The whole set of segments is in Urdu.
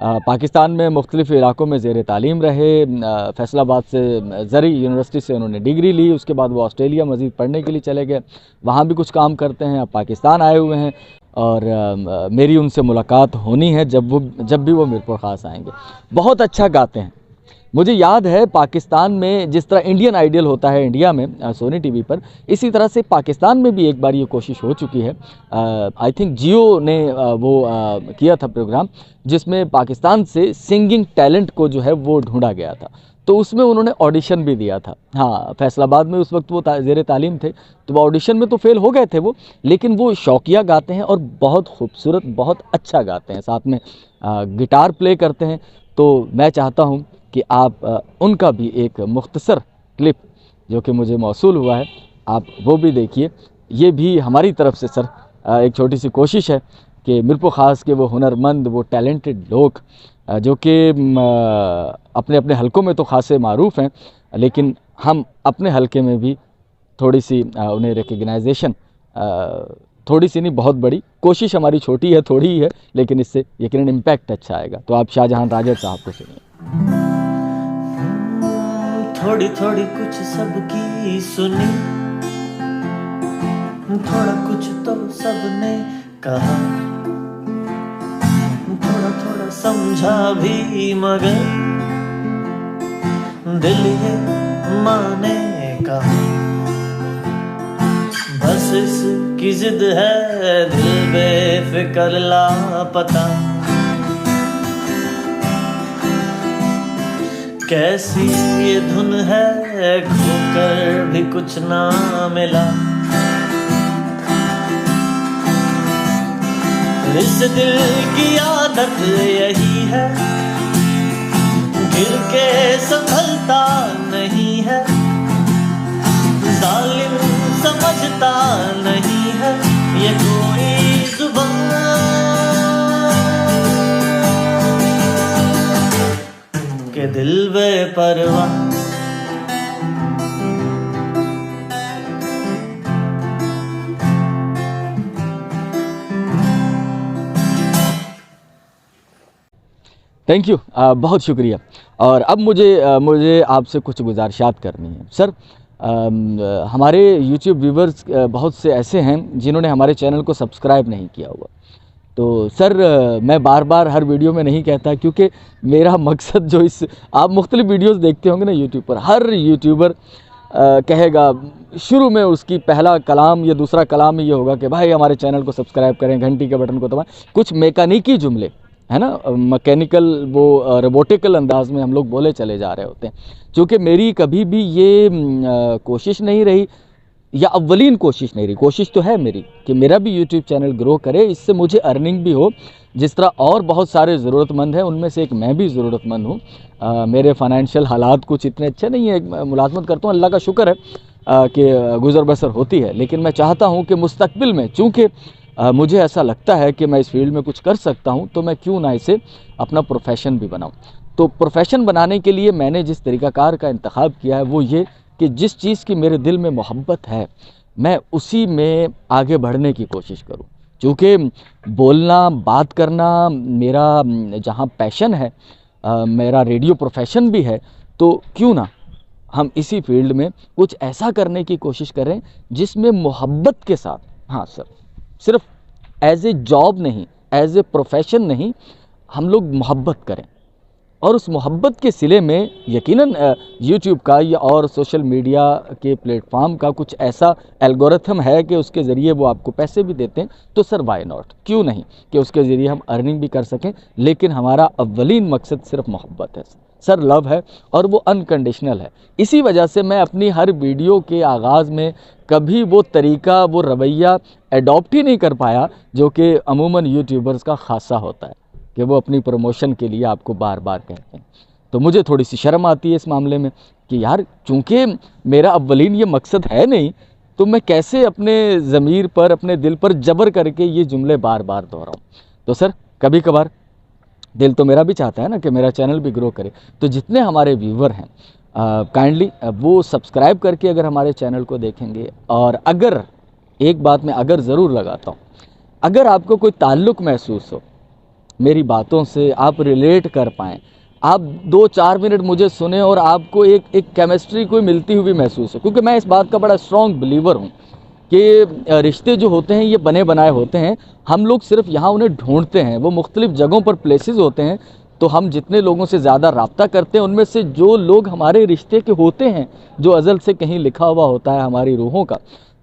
پاکستان میں مختلف علاقوں میں زیر تعلیم رہے، فیصل آباد سے زرعی یونیورسٹی سے انہوں نے ڈگری لی، اس کے بعد وہ آسٹریلیا مزید پڑھنے کے لیے چلے گئے، وہاں بھی کچھ کام کرتے ہیں، اب پاکستان آئے ہوئے ہیں، اور میری ان سے ملاقات ہونی ہے جب بھی وہ میرپور خاص آئیں گے۔ بہت اچھا گاتے ہیں، مجھے یاد ہے پاکستان میں جس طرح انڈین آئیڈیل ہوتا ہے انڈیا میں سونی ٹی وی پر، اسی طرح سے پاکستان میں بھی ایک بار یہ کوشش ہو چکی ہے، آئی تھنک جیو نے وہ کیا تھا پروگرام جس میں پاکستان سے سنگنگ ٹیلنٹ کو جو ہے وہ ڈھونڈا گیا تھا، تو اس میں انہوں نے آڈیشن بھی دیا تھا۔ ہاں، فیصل آباد میں اس وقت وہ زیر تعلیم تھے، تو وہ آڈیشن میں تو فیل ہو گئے تھے وہ، لیکن وہ شوقیہ گاتے ہیں اور بہت خوبصورت، بہت اچھا گاتے ہیں، ساتھ میں گٹار پلے کرتے ہیں۔ تو میں چاہتا ہوں کہ آپ ان کا بھی ایک مختصر کلپ جو کہ مجھے موصول ہوا ہے، آپ وہ بھی دیکھیے۔ یہ بھی ہماری طرف سے سر ایک چھوٹی سی کوشش ہے کہ میرپور خاص کے وہ ہنرمند، وہ ٹیلنٹڈ لوگ جو کہ اپنے اپنے حلقوں میں تو خاصے معروف ہیں، لیکن ہم اپنے حلقے میں بھی تھوڑی سی انہیں ریکگنائزیشن، تھوڑی سی نہیں بہت بڑی کوشش، ہماری چھوٹی ہے، تھوڑی ہی ہے، لیکن اس سے یقیناً امپیکٹ اچھا آئے گا۔ تو آپ شاہجہاں تاجر صاحب کو سنیے۔ تھوڑی تھوڑی کچھ سب کی سنی، تھوڑا کچھ تو سب نے کہا، تھوڑا تھوڑا سمجھا بھی مگر دل یہ مانے کہا، بس اس کی ضد ہے دل بے فکر لاپتہ، کیسی یہ دھن ہے کھو کر بھی کچھ نہ ملا، اس دل کی عادت یہی ہے گر کے سنبھلتا نہیں ہے، ظالم سمجھتا نہیں ہے یہ کوئی زبان کہ دل بے پرواہ۔ تھینک یو، بہت شکریہ۔ اور اب مجھے آپ سے کچھ گزارشات کرنی ہیں سر۔ ہمارے یوٹیوب ویورز بہت سے ایسے ہیں جنہوں نے ہمارے چینل کو سبسکرائب نہیں کیا ہوا، تو سر میں بار بار ہر ویڈیو میں نہیں کہتا، کیونکہ میرا مقصد جو آپ مختلف ویڈیوز دیکھتے ہوں گے نا یوٹیوب پر، ہر یوٹیوبر کہے گا شروع میں اس کی پہلا کلام یا دوسرا کلام یہ ہوگا کہ بھائی ہمارے چینل کو سبسکرائب کریں، گھنٹی کے بٹن کو دبائیں، کچھ میکانیکی جملے ہے نا، مکینیکل، وہ روبوٹیکل انداز میں ہم لوگ بولے چلے جا رہے ہوتے ہیں۔ چونکہ میری کبھی بھی یہ کوشش نہیں رہی، یا اولین کوشش نہیں رہی، کوشش تو ہے میری کہ میرا بھی یوٹیوب چینل گرو کرے، اس سے مجھے ارننگ بھی ہو، جس طرح اور بہت سارے ضرورت مند ہیں، ان میں سے ایک میں بھی ضرورت مند ہوں۔ میرے فائنینشیل حالات کچھ اتنے اچھے نہیں ہیں، ملازمت کرتا ہوں، اللہ کا شکر ہے کہ گزر بسر ہوتی ہے، لیکن میں چاہتا ہوں کہ مستقبل میں چونکہ مجھے ایسا لگتا ہے کہ میں اس فیلڈ میں کچھ کر سکتا ہوں، تو میں کیوں نہ اسے اپنا پروفیشن بھی بناؤں۔ تو پروفیشن بنانے کے لیے میں نے جس طریقہ کار کا انتخاب کیا ہے وہ یہ کہ جس چیز کی میرے دل میں محبت ہے میں اسی میں آگے بڑھنے کی کوشش کروں، چونکہ بولنا، بات کرنا میرا جہاں پیشن ہے، میرا ریڈیو پروفیشن بھی ہے، تو کیوں نہ ہم اسی فیلڈ میں کچھ ایسا کرنے کی کوشش کریں جس میں محبت کے ساتھ، ہاں سر، صرف ایز اے جاب نہیں، ایز اے پروفیشن نہیں، ہم لوگ محبت کریں، اور اس محبت کے صلے میں یقیناً یوٹیوب کا یا اور سوشل میڈیا کے پلیٹ فارم کا کچھ ایسا الگورتھم ہے کہ اس کے ذریعے وہ آپ کو پیسے بھی دیتے ہیں، تو سر وائی ناٹ، کیوں نہیں کہ اس کے ذریعے ہم ارننگ بھی کر سکیں، لیکن ہمارا اولین مقصد صرف محبت ہے سر، لو ہے، اور وہ انکنڈیشنل ہے۔ اسی وجہ سے میں اپنی ہر ویڈیو کے آغاز میں کبھی وہ طریقہ، وہ رویہ ایڈاپٹ ہی نہیں کر پایا جو کہ عموماً یوٹیوبرز کا خاصہ ہوتا ہے کہ وہ اپنی پروموشن کے لیے آپ کو بار بار کہتے ہیں۔ تو مجھے تھوڑی سی شرم آتی ہے اس معاملے میں کہ یار چونکہ میرا اولین یہ مقصد ہے نہیں، تو میں کیسے اپنے ضمیر پر، اپنے دل پر جبر کر کے یہ جملے بار بار دہراؤں۔ تو سر کبھی کبھار دل تو میرا بھی چاہتا ہے نا کہ میرا چینل بھی گرو کرے، تو جتنے ہمارے ویور ہیں کائنڈلی وہ سبسکرائب کر کے اگر ہمارے چینل کو دیکھیں گے، اور اگر ایک بات میں اگر ضرور لگاتا ہوں، اگر آپ کو کوئی تعلق محسوس ہو میری باتوں سے آپ ریلیٹ کر پائیں, آپ 2-4 منٹ مجھے سنیں اور آپ کو ایک کیمسٹری کوئی ملتی ہوئی محسوس ہو. کیونکہ میں اس بات کا بڑا اسٹرانگ بلیور ہوں کہ رشتے جو ہوتے ہیں یہ بنے بنائے ہوتے ہیں, ہم لوگ صرف یہاں انہیں ڈھونڈتے ہیں. وہ مختلف جگہوں پر پلیسز ہوتے ہیں, تو ہم جتنے لوگوں سے زیادہ رابطہ کرتے ہیں ان میں سے جو لوگ ہمارے رشتے کے ہوتے ہیں, جو ازل سے کہیں لکھا ہوا ہوتا ہے ہماری روحوں کا,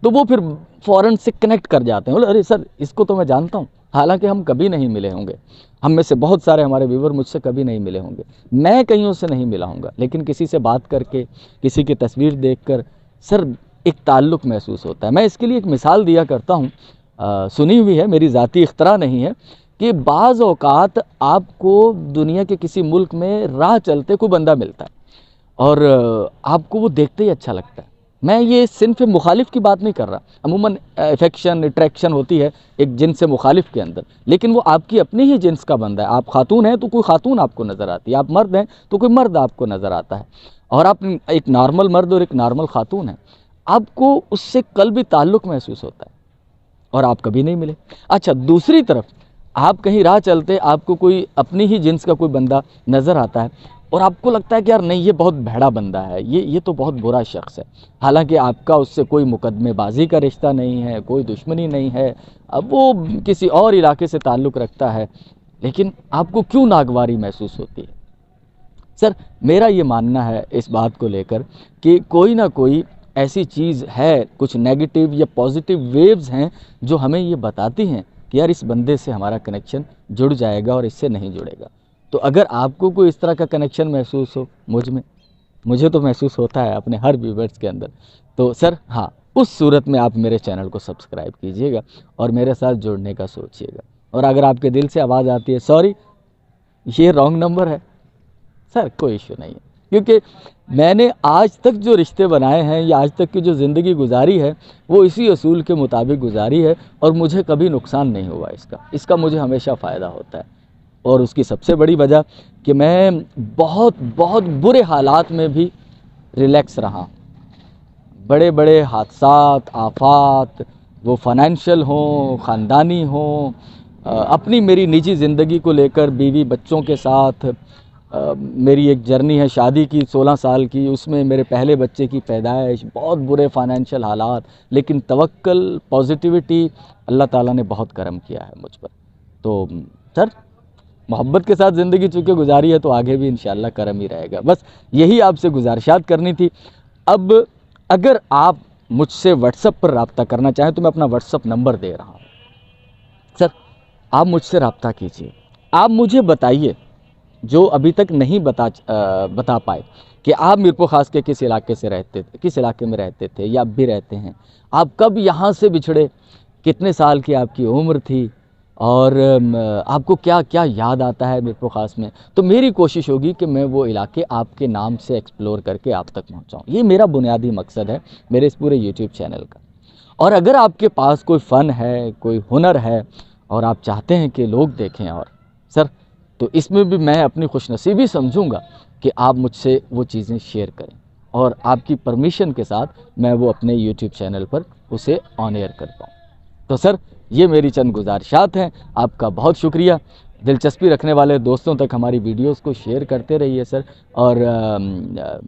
تو وہ پھر فوراً سے کنیکٹ کر جاتے ہیں. ارے سر اس کو تو میں جانتا ہوں, حالانکہ ہم کبھی نہیں ملے ہوں گے. ہم میں سے بہت سارے ہمارے ویور مجھ سے کبھی نہیں ملے ہوں گے, میں کئیوں سے نہیں ملا ہوں گا, لیکن کسی سے بات کر کے, کسی کی تصویر دیکھ کر سر ایک تعلق محسوس ہوتا ہے. میں اس کے لیے ایک مثال دیا کرتا ہوں, سنی ہوئی ہے, میری ذاتی اختراع نہیں ہے, کہ بعض اوقات آپ کو دنیا کے کسی ملک میں راہ چلتے کوئی بندہ ملتا ہے اور آپ کو وہ دیکھتے ہی اچھا لگتا ہے. میں یہ صنف مخالف کی بات نہیں کر رہا, عموماً افیکشن اٹریکشن ہوتی ہے ایک جنس سے مخالف کے اندر, لیکن وہ آپ کی اپنی ہی جنس کا بندہ ہے. آپ خاتون ہیں تو کوئی خاتون آپ کو نظر آتی ہے, آپ مرد ہیں تو کوئی مرد آپ کو نظر آتا ہے, اور آپ ایک نارمل مرد اور ایک نارمل خاتون ہیں, آپ کو اس سے قلبی تعلق محسوس ہوتا ہے, اور آپ کبھی نہیں ملے. اچھا دوسری طرف آپ کہیں راہ چلتے آپ کو کوئی اپنی ہی جنس کا کوئی بندہ نظر آتا ہے, اور آپ کو لگتا ہے کہ یار نہیں یہ بہت بھیڑا بندہ ہے, یہ تو بہت برا شخص ہے. حالانکہ آپ کا اس سے کوئی مقدمے بازی کا رشتہ نہیں ہے, کوئی دشمنی نہیں ہے, اب وہ کسی اور علاقے سے تعلق رکھتا ہے, لیکن آپ کو کیوں ناگواری محسوس ہوتی ہے؟ سر میرا یہ ماننا ہے اس بات کو لے کر کہ کوئی نہ کوئی ایسی چیز ہے, کچھ نیگیٹو یا پازیٹیو ویوز ہیں جو ہمیں یہ بتاتی ہیں کہ یار اس بندے سے ہمارا کنیکشن جڑ جائے گا اور اس سے نہیں جڑے گا. تو اگر آپ کو کوئی اس طرح کا کنیکشن محسوس ہو مجھے تو محسوس ہوتا ہے اپنے ہر ویورز کے اندر, تو سر ہاں اس صورت میں آپ میرے چینل کو سبسکرائب کیجئے گا اور میرے ساتھ جڑنے کا سوچئے گا. اور اگر آپ کے دل سے آواز آتی ہے سوری یہ رانگ نمبر ہے, سر کوئی ایشو نہیں ہے, کیونکہ میں نے آج تک جو رشتے بنائے ہیں یا آج تک کی جو زندگی گزاری ہے وہ اسی اصول کے مطابق گزاری ہے, اور مجھے کبھی نقصان نہیں ہوا اس کا مجھے ہمیشہ فائدہ ہوتا ہے. اور اس کی سب سے بڑی وجہ کہ میں بہت بہت برے حالات میں بھی ریلیکس رہا. بڑے بڑے حادثات, آفات, وہ فائنینشیل ہوں, خاندانی ہوں, اپنی میری نجی زندگی کو لے کر بیوی بچوں کے ساتھ میری ایک جرنی ہے شادی کی 16 سال کی, اس میں میرے پہلے بچے کی پیدائش, بہت برے فائنینشیل حالات, لیکن توکل, پازیٹیوٹی, اللہ تعالیٰ نے بہت کرم کیا ہے مجھ پر. تو سر محبت کے ساتھ زندگی چونکہ گزاری ہے تو آگے بھی انشاءاللہ کرم ہی رہے گا. بس یہی آپ سے گزارشات کرنی تھی. اب اگر آپ مجھ سے واٹس ایپ پر رابطہ کرنا چاہیں تو میں اپنا واٹس ایپ نمبر دے رہا ہوں. سر آپ مجھ سے رابطہ کیجئے, آپ مجھے بتائیے جو ابھی تک نہیں بتا پائے کہ آپ میرپور خاص کے کس علاقے سے رہتے تھے, کس علاقے میں رہتے تھے یا اب بھی رہتے ہیں, آپ کب یہاں سے بچھڑے, کتنے سال کی آپ کی عمر تھی, اور آپ کو کیا کیا یاد آتا ہے میرپور خاص میں. تو میری کوشش ہوگی کہ میں وہ علاقے آپ کے نام سے ایکسپلور کر کے آپ تک پہنچاؤں. یہ میرا بنیادی مقصد ہے میرے اس پورے یوٹیوب چینل کا. اور اگر آپ کے پاس کوئی فن ہے, کوئی ہنر ہے, اور آپ چاہتے ہیں کہ لوگ دیکھیں, اور سر تو اس میں بھی میں اپنی خوش نصیبی سمجھوں گا کہ آپ مجھ سے وہ چیزیں شیئر کریں, اور آپ کی پرمیشن کے ساتھ میں وہ اپنے یوٹیوب چینل پر اسے آن ایئر کر پاؤں. تو سر یہ میری چند گزارشات ہیں. آپ کا بہت شکریہ. دلچسپی رکھنے والے دوستوں تک ہماری ویڈیوز کو شیئر کرتے رہیے سر. اور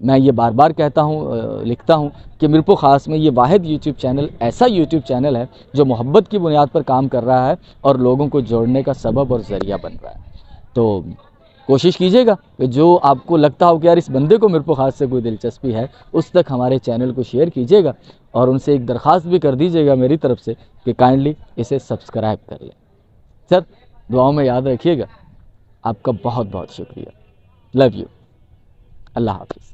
میں یہ بار بار کہتا ہوں, لکھتا ہوں کہ میرپور خاص میں یہ واحد یوٹیوب چینل ایسا یوٹیوب چینل ہے جو محبت کی بنیاد پر کام کر رہا ہے اور لوگوں کو جوڑنے کا سبب اور ذریعہ بن رہا ہے. تو کوشش کیجئے گا کہ جو آپ کو لگتا ہو کہ یار اس بندے کو میرپور خاص سے کوئی دلچسپی ہے, اس تک ہمارے چینل کو شیئر کیجئے گا, اور ان سے ایک درخواست بھی کر دیجئے گا میری طرف سے کہ کائنڈلی اسے سبسکرائب کر لیں. سر دعاؤں میں یاد رکھیے گا. آپ کا بہت بہت شکریہ. Love you. اللہ حافظ.